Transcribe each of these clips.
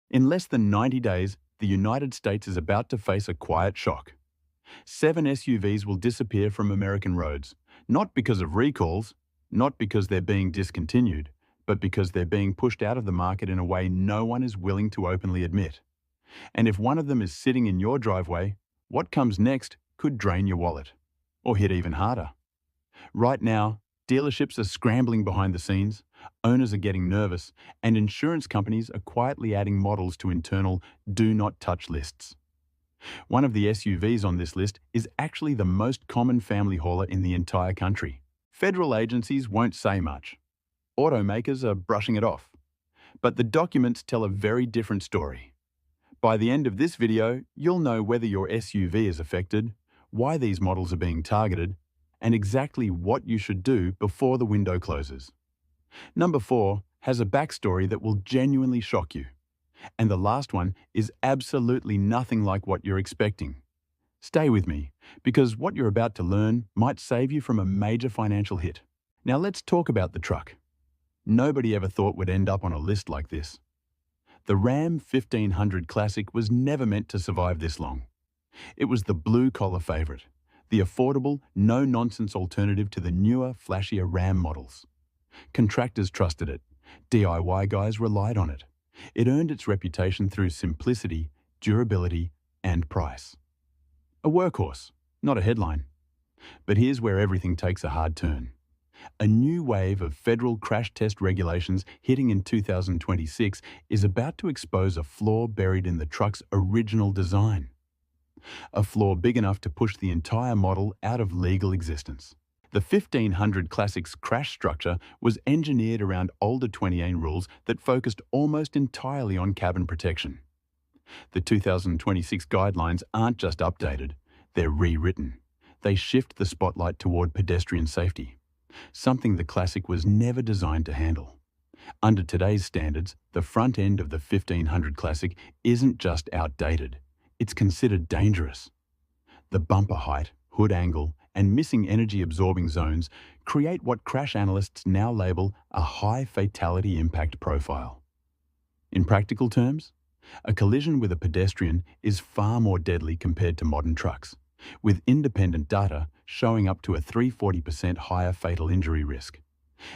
In less than 90 days, the United States is about to face a quiet shock. 7 SUVs will disappear from American roads, not because of recalls, not because they're being discontinued, but because they're being pushed out of the market in a way no one is willing to openly admit. And if one of them is sitting in your driveway, what comes next could drain your wallet, or hit even harder. Right now, dealerships are scrambling behind the scenes, owners are getting nervous, and insurance companies are quietly adding models to internal do not touch lists. One of the SUVs on this list is actually the most common family hauler in the entire country. Federal agencies won't say much. Automakers are brushing it off. But the documents tell a very different story. By the end of this video, you'll know whether your SUV is affected, why these models are being targeted, and exactly what you should do before the window closes. Number 4 has a backstory that will genuinely shock you. And the last one is absolutely nothing like what you're expecting. Stay with me, because what you're about to learn might save you from a major financial hit. Now let's talk about the truck. Nobody ever thought would end up on a list like this. The Ram 1500 Classic was never meant to survive this long. It was the blue-collar favorite, the affordable, no-nonsense alternative to the newer, flashier Ram models. Contractors trusted it. DIY guys relied on it. It earned its reputation through simplicity, durability, and price. A workhorse, not a headline. But here's where everything takes a hard turn. A new wave of federal crash test regulations hitting in 2026 is about to expose a flaw buried in the truck's original design. A flaw big enough to push the entire model out of legal existence. The 1500 Classic's crash structure was engineered around older 2018 rules that focused almost entirely on cabin protection. The 2026 guidelines aren't just updated, they're rewritten. They shift the spotlight toward pedestrian safety, something the Classic was never designed to handle. Under today's standards, the front end of the 1500 Classic isn't just outdated, it's considered dangerous. The bumper height, hood angle, and missing energy-absorbing zones create what crash analysts now label a high fatality impact profile. In practical terms, a collision with a pedestrian is far more deadly compared to modern trucks, with independent data showing up to a 340% higher fatal injury risk.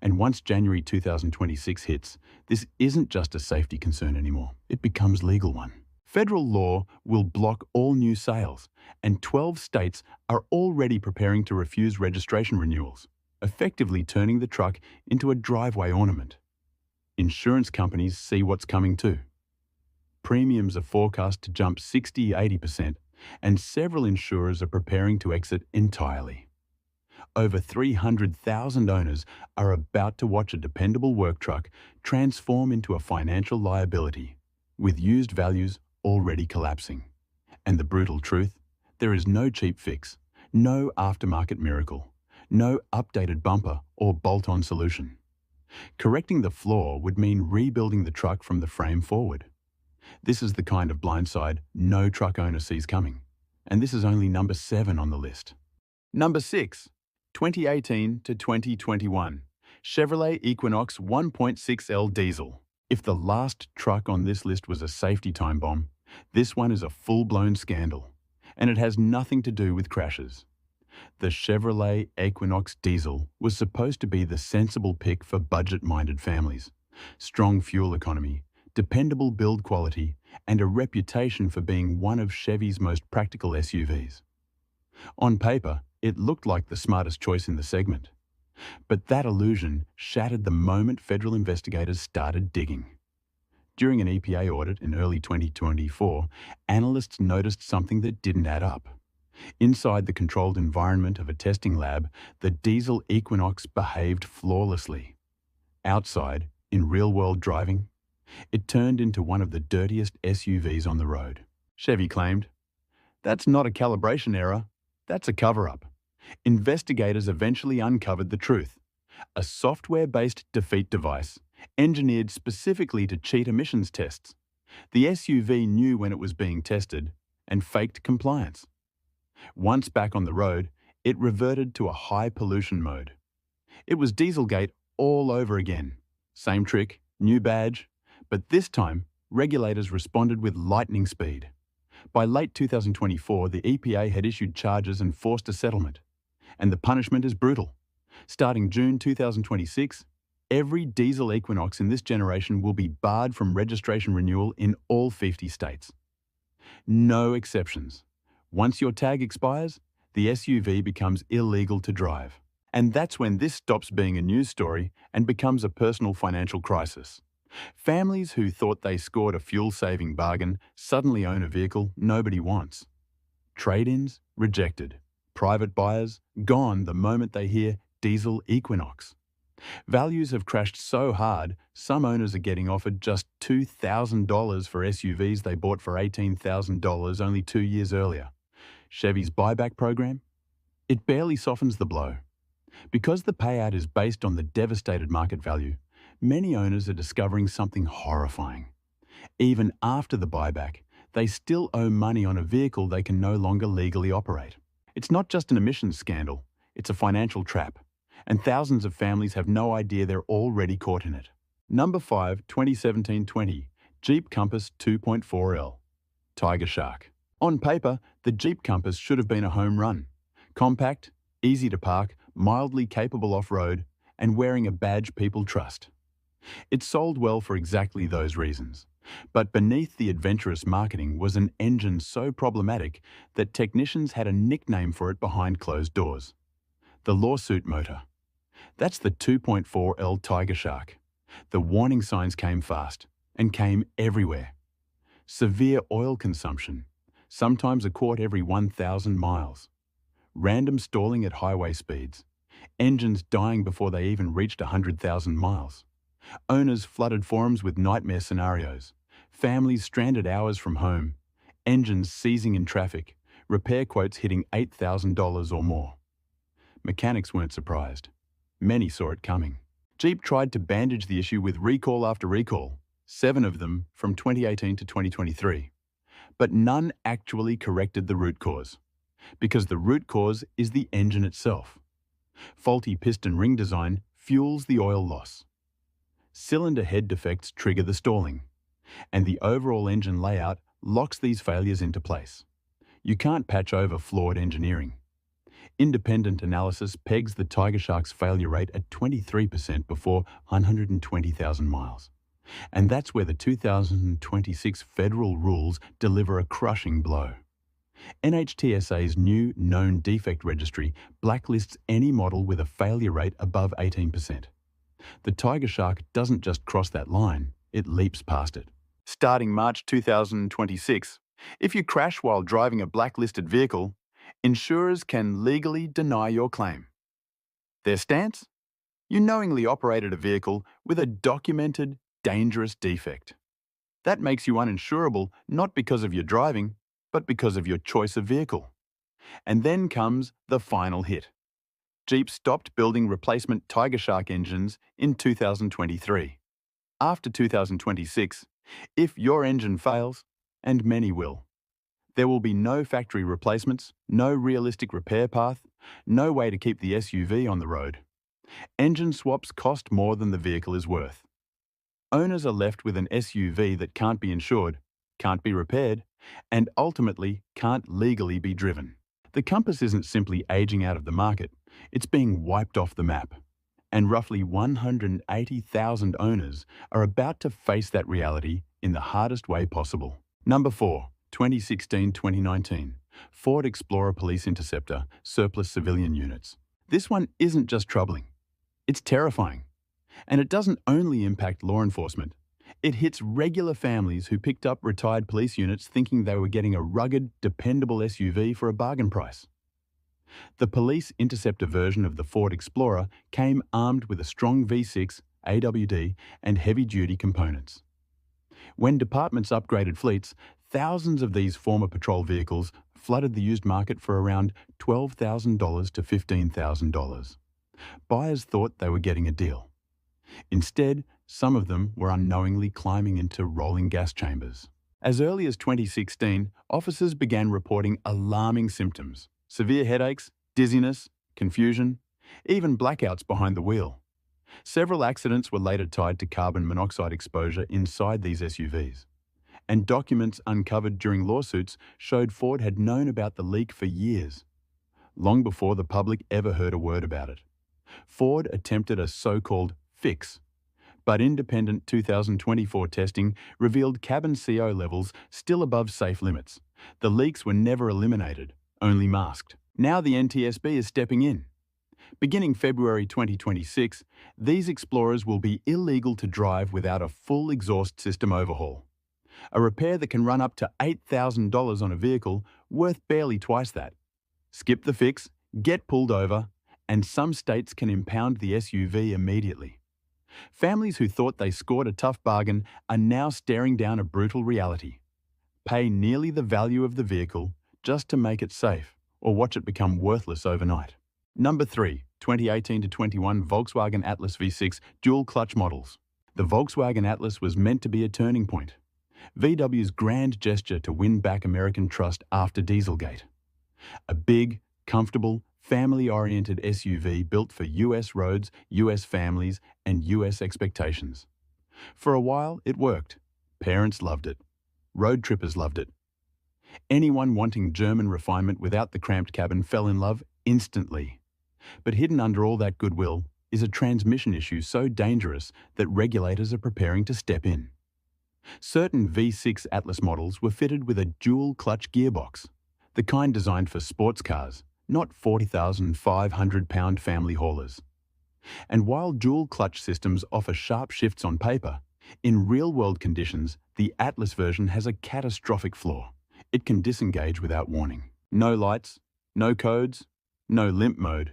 And once January 2026 hits, this isn't just a safety concern anymore, it becomes a legal one. Federal law will block all new sales, and 12 states are already preparing to refuse registration renewals, effectively turning the truck into a driveway ornament. Insurance companies see what's coming too. Premiums are forecast to jump 60–80%, and several insurers are preparing to exit entirely. Over 300,000 owners are about to watch a dependable work truck transform into a financial liability, with used values already collapsing. And the brutal truth? There is no cheap fix, no aftermarket miracle, no updated bumper or bolt-on solution. Correcting the flaw would mean rebuilding the truck from the frame forward. This is the kind of blindside no truck owner sees coming. And this is only number 7 on the list. Number 6, 2018 to 2021, Chevrolet Equinox 1.6L diesel. If the last truck on this list was a safety time bomb, this one is a full-blown scandal, and it has nothing to do with crashes. The Chevrolet Equinox diesel was supposed to be the sensible pick for budget-minded families. Strong fuel economy, dependable build quality, and a reputation for being one of Chevy's most practical SUVs. On paper, it looked like the smartest choice in the segment. But that illusion shattered the moment federal investigators started digging. During an EPA audit in early 2024, analysts noticed something that didn't add up. Inside the controlled environment of a testing lab, the diesel Equinox behaved flawlessly. Outside, in real-world driving, it turned into one of the dirtiest SUVs on the road. Chevy claimed, "That's not a calibration error, that's a cover-up." Investigators eventually uncovered the truth. A software-based defeat device, engineered specifically to cheat emissions tests. The SUV knew when it was being tested and faked compliance. Once back on the road, it reverted to a high pollution mode. It was Dieselgate all over again. Same trick, new badge, but this time regulators responded with lightning speed. By late 2024, the EPA had issued charges and forced a settlement. And the punishment is brutal. Starting June 2026, every diesel Equinox in this generation will be barred from registration renewal in all 50 states. No exceptions. Once your tag expires, the SUV becomes illegal to drive. And that's when this stops being a news story and becomes a personal financial crisis. Families who thought they scored a fuel-saving bargain suddenly own a vehicle nobody wants. Trade-ins rejected. Private buyers gone the moment they hear diesel Equinox. Values have crashed so hard, some owners are getting offered just $2,000 for SUVs they bought for $18,000 only 2 years earlier. Chevy's buyback program? It barely softens the blow. Because the payout is based on the devastated market value, many owners are discovering something horrifying. Even after the buyback, they still owe money on a vehicle they can no longer legally operate. It's not just an emissions scandal, it's a financial trap, and thousands of families have no idea they're already caught in it. Number 5, 2017-20, Jeep Compass 2.4L. Tiger Shark. On paper, the Jeep Compass should have been a home run. Compact, easy to park, mildly capable off-road, and wearing a badge people trust. It sold well for exactly those reasons. But beneath the adventurous marketing was an engine so problematic that technicians had a nickname for it behind closed doors. The lawsuit motor. That's the 2.4L Tiger Shark. The warning signs came fast, and came everywhere. Severe oil consumption, sometimes a quart every 1,000 miles. Random stalling at highway speeds. Engines dying before they even reached 100,000 miles. Owners flooded forums with nightmare scenarios. Families stranded hours from home. Engines seizing in traffic. Repair quotes hitting $8,000 or more. Mechanics weren't surprised. Many saw it coming. Jeep tried to bandage the issue with recall after recall, 7 of them from 2018 to 2023. But none actually corrected the root cause. Because the root cause is the engine itself. Faulty piston ring design fuels the oil loss. Cylinder head defects trigger the stalling, and the overall engine layout locks these failures into place. You can't patch over flawed engineering. Independent analysis pegs the Tiger Shark's failure rate at 23% before 120,000 miles. And that's where the 2026 federal rules deliver a crushing blow. NHTSA's new known defect registry blacklists any model with a failure rate above 18%. The Tiger Shark doesn't just cross that line, it leaps past it. Starting March 2026, if you crash while driving a blacklisted vehicle, insurers can legally deny your claim. Their stance? You knowingly operated a vehicle with a documented, dangerous defect. That makes you uninsurable not because of your driving, but because of your choice of vehicle. And then comes the final hit. Jeep stopped building replacement Tiger Shark engines in 2023. After 2026, if your engine fails, and many will, there will be no factory replacements, no realistic repair path, no way to keep the SUV on the road. Engine swaps cost more than the vehicle is worth. Owners are left with an SUV that can't be insured, can't be repaired, and ultimately can't legally be driven. The Compass isn't simply aging out of the market, it's being wiped off the map. And roughly 180,000 owners are about to face that reality in the hardest way possible. Number 4, 2016-2019, Ford Explorer Police Interceptor surplus civilian units. This one isn't just troubling, it's terrifying. And it doesn't only impact law enforcement. It hits regular families who picked up retired police units thinking they were getting a rugged, dependable SUV for a bargain price. The Police Interceptor version of the Ford Explorer came armed with a strong V6, AWD, and heavy-duty components. When departments upgraded fleets, thousands of these former patrol vehicles flooded the used market for around $12,000 to $15,000. Buyers thought they were getting a deal. Instead, some of them were unknowingly climbing into rolling gas chambers. As early as 2016, officers began reporting alarming symptoms: severe headaches, dizziness, confusion, even blackouts behind the wheel. Several accidents were later tied to carbon monoxide exposure inside these SUVs. And documents uncovered during lawsuits showed Ford had known about the leak for years, long before the public ever heard a word about it. Ford attempted a so-called fix, but independent 2024 testing revealed cabin CO levels still above safe limits. The leaks were never eliminated, only masked. Now the NTSB is stepping in. Beginning February 2026, these Explorers will be illegal to drive without a full exhaust system overhaul. A repair that can run up to $8,000 on a vehicle, worth barely twice that. Skip the fix, get pulled over, and some states can impound the SUV immediately. Families who thought they scored a tough bargain are now staring down a brutal reality. Pay nearly the value of the vehicle just to make it safe, or watch it become worthless overnight. Number 3, 2018 to 21 Volkswagen Atlas V6 dual clutch models. The Volkswagen Atlas was meant to be a turning point. VW's grand gesture to win back American trust after Dieselgate. A big, comfortable, family-oriented SUV built for US roads, US families, and US expectations. For a while, it worked. Parents loved it. Road trippers loved it. Anyone wanting German refinement without the cramped cabin fell in love instantly. But hidden under all that goodwill is a transmission issue so dangerous that regulators are preparing to step in. Certain V6 Atlas models were fitted with a dual-clutch gearbox, the kind designed for sports cars, not 40,500-pound family haulers. And while dual-clutch systems offer sharp shifts on paper, in real-world conditions, the Atlas version has a catastrophic flaw. It can disengage without warning. No lights, no codes, no limp mode.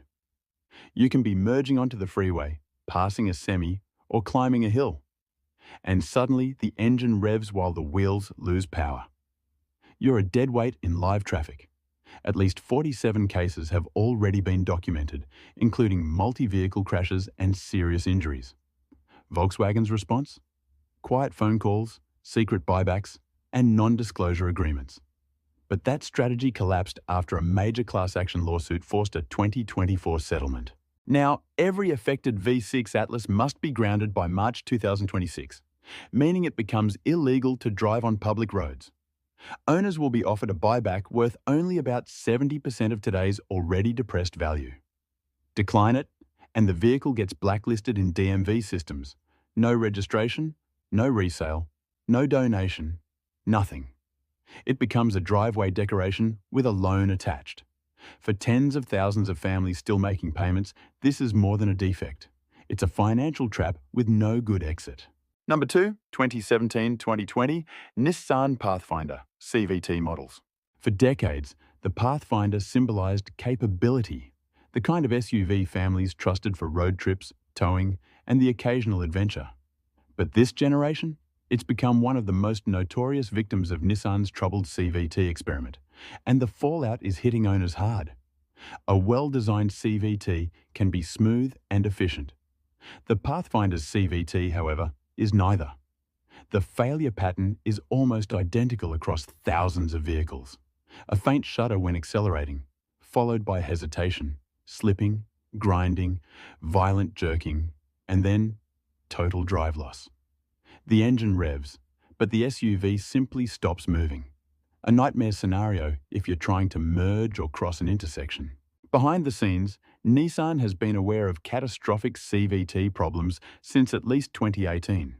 You can be merging onto the freeway, passing a semi, or climbing a hill. And suddenly the engine revs while the wheels lose power. You're a dead weight in live traffic. At least 47 cases have already been documented, including multi-vehicle crashes and serious injuries. Volkswagen's response? Quiet phone calls, secret buybacks, and non-disclosure agreements. But that strategy collapsed after a major class action lawsuit forced a 2024 settlement. Now, every affected V6 Atlas must be grounded by March 2026, meaning it becomes illegal to drive on public roads. Owners will be offered a buyback worth only about 70% of today's already depressed value. Decline it, and the vehicle gets blacklisted in DMV systems. No registration, no resale, no donation, nothing. It becomes a driveway decoration with a loan attached. For tens of thousands of families still making payments, this is more than a defect. It's a financial trap with no good exit. Number 2, 2017-2020 Nissan Pathfinder CVT models. For decades, the Pathfinder symbolized capability, the kind of SUV families trusted for road trips, towing, and the occasional adventure. But this generation? It's become one of the most notorious victims of Nissan's troubled CVT experiment, and the fallout is hitting owners hard. A well-designed CVT can be smooth and efficient. The Pathfinder's CVT, however, is neither. The failure pattern is almost identical across thousands of vehicles. A faint shudder when accelerating, followed by hesitation, slipping, grinding, violent jerking, and then total drive loss. The engine revs, but the SUV simply stops moving. A nightmare scenario if you're trying to merge or cross an intersection. Behind the scenes, Nissan has been aware of catastrophic CVT problems since at least 2018.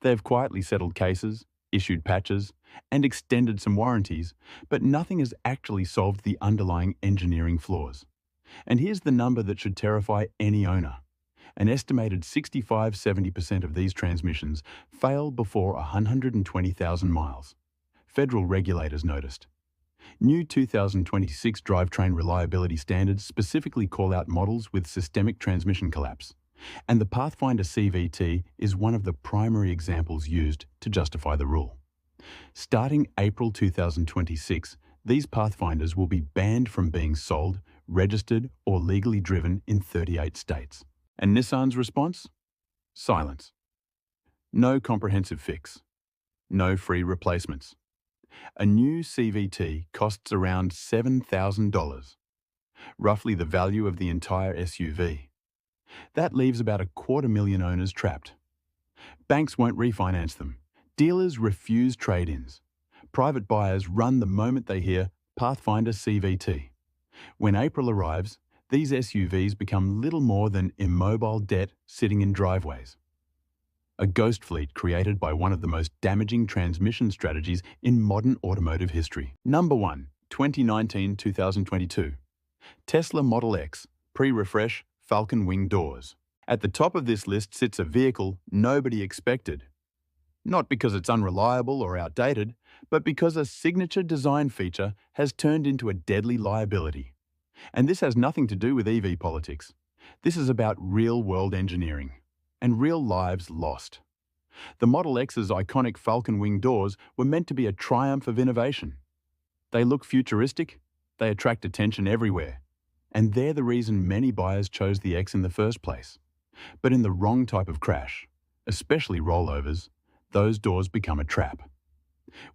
They have quietly settled cases, issued patches, and extended some warranties, but nothing has actually solved the underlying engineering flaws. And here's the number that should terrify any owner. An estimated 65–70% of these transmissions fail before 120,000 miles. Federal regulators noticed. New 2026 drivetrain reliability standards specifically call out models with systemic transmission collapse, and the Pathfinder CVT is one of the primary examples used to justify the rule. Starting April 2026, these Pathfinders will be banned from being sold, registered, or legally driven in 38 states. And Nissan's response? Silence. No comprehensive fix. No free replacements. A new CVT costs around $7,000, roughly the value of the entire SUV. That leaves about 250,000 owners trapped. Banks won't refinance them. Dealers refuse trade-ins. Private buyers run the moment they hear Pathfinder CVT. When April arrives, these SUVs become little more than immobile debt sitting in driveways. A ghost fleet created by one of the most damaging transmission strategies in modern automotive history. Number 1, 2019-2022. Tesla Model X, pre-refresh, Falcon Wing doors. At the top of this list sits a vehicle nobody expected. Not because it's unreliable or outdated, but because a signature design feature has turned into a deadly liability. And this has nothing to do with EV politics. This is about real-world engineering and real lives lost. The Model X's iconic Falcon Wing doors were meant to be a triumph of innovation. They look futuristic, they attract attention everywhere, and they're the reason many buyers chose the X in the first place. But in the wrong type of crash, especially rollovers, those doors become a trap.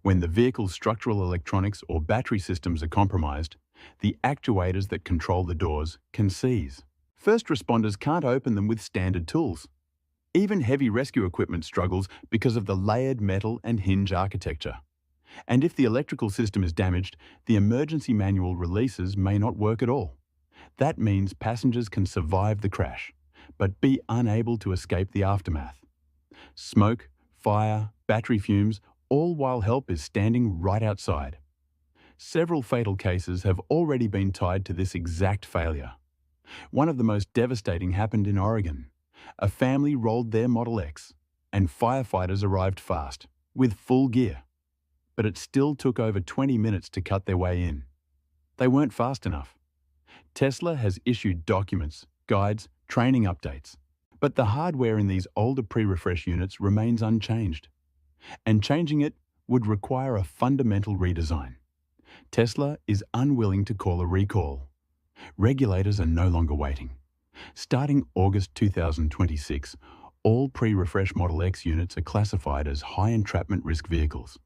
When the vehicle's structural electronics or battery systems are compromised, the actuators that control the doors can seize. First responders can't open them with standard tools. Even heavy rescue equipment struggles because of the layered metal and hinge architecture. And if the electrical system is damaged, the emergency manual releases may not work at all. That means passengers can survive the crash, but be unable to escape the aftermath. Smoke, fire, battery fumes, all while help is standing right outside. Several fatal cases have already been tied to this exact failure. One of the most devastating happened in Oregon. A family rolled their Model X, and firefighters arrived fast, with full gear. But it still took over 20 minutes to cut their way in. They weren't fast enough. Tesla has issued documents, guides, training updates. But the hardware in these older pre-refresh units remains unchanged. And changing it would require a fundamental redesign. Tesla is unwilling to call a recall. Regulators are no longer waiting. Starting August 2026, all pre-refresh Model X units are classified as high entrapment risk vehicles.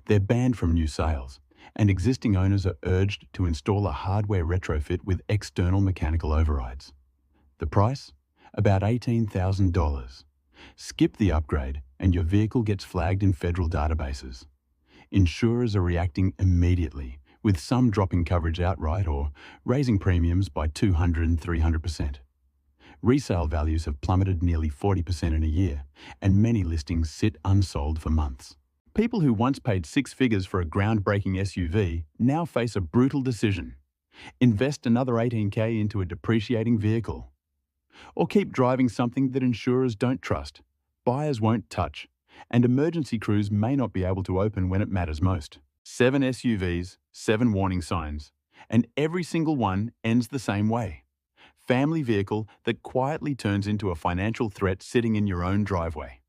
They're banned from new sales, and existing owners are urged to install a hardware retrofit with external mechanical overrides. The price? About $18,000. Skip the upgrade and your vehicle gets flagged in federal databases. Insurers are reacting immediately, with some dropping coverage outright or raising premiums by 200 and 300%. Resale values have plummeted nearly 40% in a year, and many listings sit unsold for months. People who once paid six figures for a groundbreaking SUV now face a brutal decision. Invest another $18,000 into a depreciating vehicle. Or keep driving something that insurers don't trust, buyers won't touch, and emergency crews may not be able to open when it matters most. 7 SUVs, 7 warning signs, and every single one ends the same way. Family vehicle that quietly turns into a financial threat sitting in your own driveway.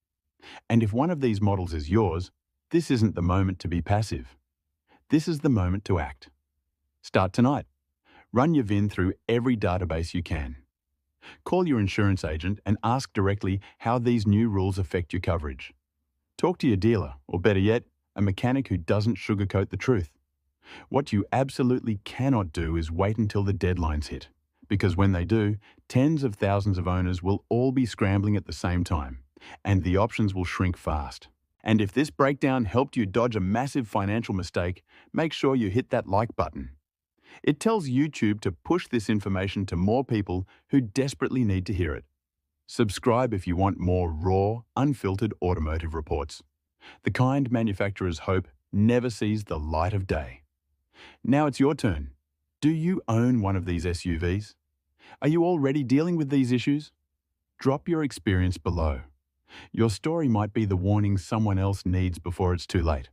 And if one of these models is yours, this isn't the moment to be passive. This is the moment to act. Start tonight. Run your VIN through every database you can. Call your insurance agent and ask directly how these new rules affect your coverage. Talk to your dealer, or better yet, a mechanic who doesn't sugarcoat the truth. What you absolutely cannot do is wait until the deadlines hit, because when they do, tens of thousands of owners will all be scrambling at the same time, and the options will shrink fast. And if this breakdown helped you dodge a massive financial mistake, make sure you hit that like button. It tells YouTube to push this information to more people who desperately need to hear it. Subscribe if you want more raw, unfiltered automotive reports. The kind manufacturers hope never sees the light of day. Now it's your turn. Do you own one of these SUVs? Are you already dealing with these issues? Drop your experience below. Your story might be the warning someone else needs before it's too late.